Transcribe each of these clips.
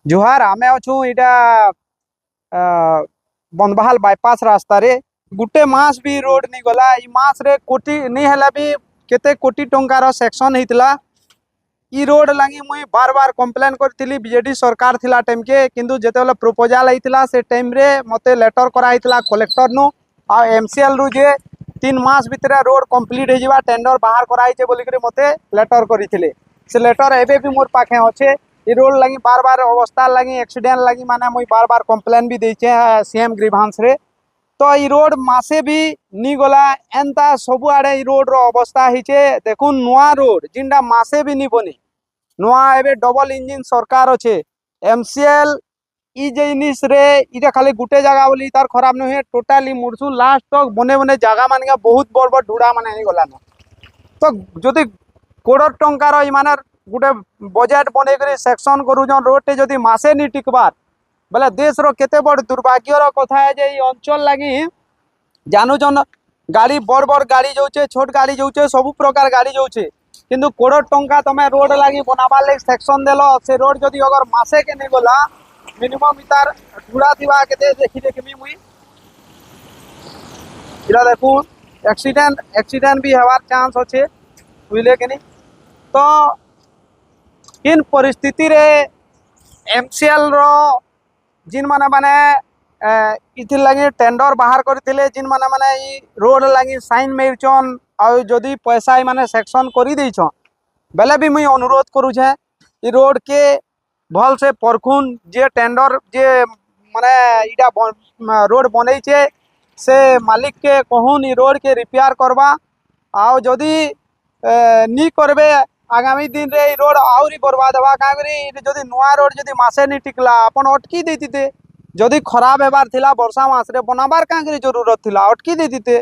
जुहार आमे अच्छू इटा बंदबहाल बाईपास रास्ता रे गुटे मास भी रोड नहीं गला ई मास रे कोटी नहीं हला भी केते कोटी टंकार सेक्शन हेतला ई रोड लगी मुई बार बार कंप्लेन करथिली बीजेडी सरकार थिला टाइम के किंतु जेतेले प्रपोजल आइतला से टाइम रे मते लेटर करा आइतला कलेक्टर नु आ एमसीएल रु जे 3 मास भितर रोड कंप्लीट हो जावा टेंडर बाहर कराइछे बोली करे मते लेटर करिथिले से लेटर एबे भी मोर पाखे अच्छे ई रोड लगी बार बार अवस्था लगी एक्सीडेंट लगी माने मुई बार बार कंप्लेन भी देछे सीएम ग्रीवांस रे तो ई रोड मासे भी नी गला एंता सब आड़े ई रोड रो अवस्था हिचे देखुन नुआ रोड जिंडा मासे भी नी बनी नुआ एबे डबल इंजिन सरकार अच्छे एमसीएल ई जिनिस रे इटा खाली गुटे जगह बोली तार खराब न हुए टोटाली मुड़सू लास्ट तक बने बने जगह मान बहुत बड़ बड़ ढुड़ा मान गला तो जदि कोड़ टंकार ई माने गुटे बजेट बने कर सेक्शन करूछन रोड टे जदि मासे नी टिकबार बोले देश रो केते बड़ दुर्भाग्यर कथा है जे ई अंचल लगी जानूछन गाड़ी बड़ बड़ गाड़ी जाऊे छोट गाड़ी जाऊे सब प्रकार गाड़ी जाऊे किंतु कोड़ टंका तमे रोड लगी बनाबार लगी सेक्शन देलो से रोड जदि अगर मासे के नहीं गला मिनिमम इतार ढुड़ा थी के देखी देखी मुई इरा देखू एक्सीडेंट भी हवार चांस अच्छे बुझले कि नहीं तो इन परिस्थिति रे एमसीएल रो जिन माने माने इथि लगी टेंडर बाहर करथिले जिन माने माने ई रोड लगी साइन मेरचन आ जदि पैसा ई माने सेक्शन करी देछन बेले भी मुई अनुरोध करू छे ई रोड के भल से परखुन जे टेंडर जे माने इटा रोड बनई छे से मालिक के कहून ई रोड के रिपेयर करबा आ जदि नी करबे आगामी दिन रे रोड आउरी बर्बाद हवा कागरी जदि नुआ रोड जदि मासे नी टिकला अपन अटकी देतीते जदि खराब हेबार थिला वर्षा मास रे बनाबार कागरी जरूरत थिला अटकी देतीते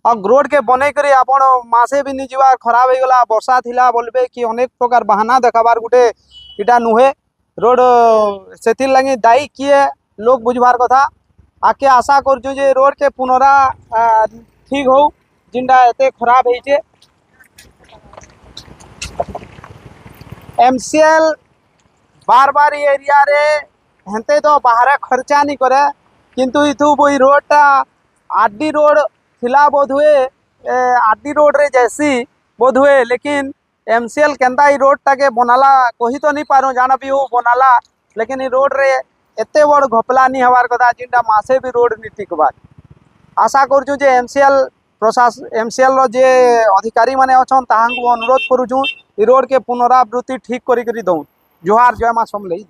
और रोड के बने करी अपन मासे भी नी जीवा खराब हो गला वर्षा थिला बोलबे कि अनेक प्रकार बहाना देखाबार गुटे इटा नुहे रोड सेथिर लगी दायी किए लोग बुझबार कथा आके आशा करछु जे रोड के पुनरा ठीक हो जिंडा एते खराब हेचे एमसीएल बार बार एरिया रे हेंते तो बाहर खर्चा नहीं करे किंतु इथु बोई रोडटा आरडी रोड थिला बोध हुए आरडी रोड रे जैसी बोध हुए लेकिन एमसीएल केंदा ई रोडटा के बनाला कही तो नहीं पारो जाना भी हो बनाला लेकिन ई रोड रे एते बड़ घपला नहीं हवार कथा जिनटा मासे भी रोड नहीं टिकबार आशा करछु जे एमसीएल प्रशासन एमसीएल रो जे अधिकारी माने अछन ताहांकु अनुरोध करूछु ई रोड के पुनरावृत्ति ठीक करी दऊ। जोहार जय मां समलेई।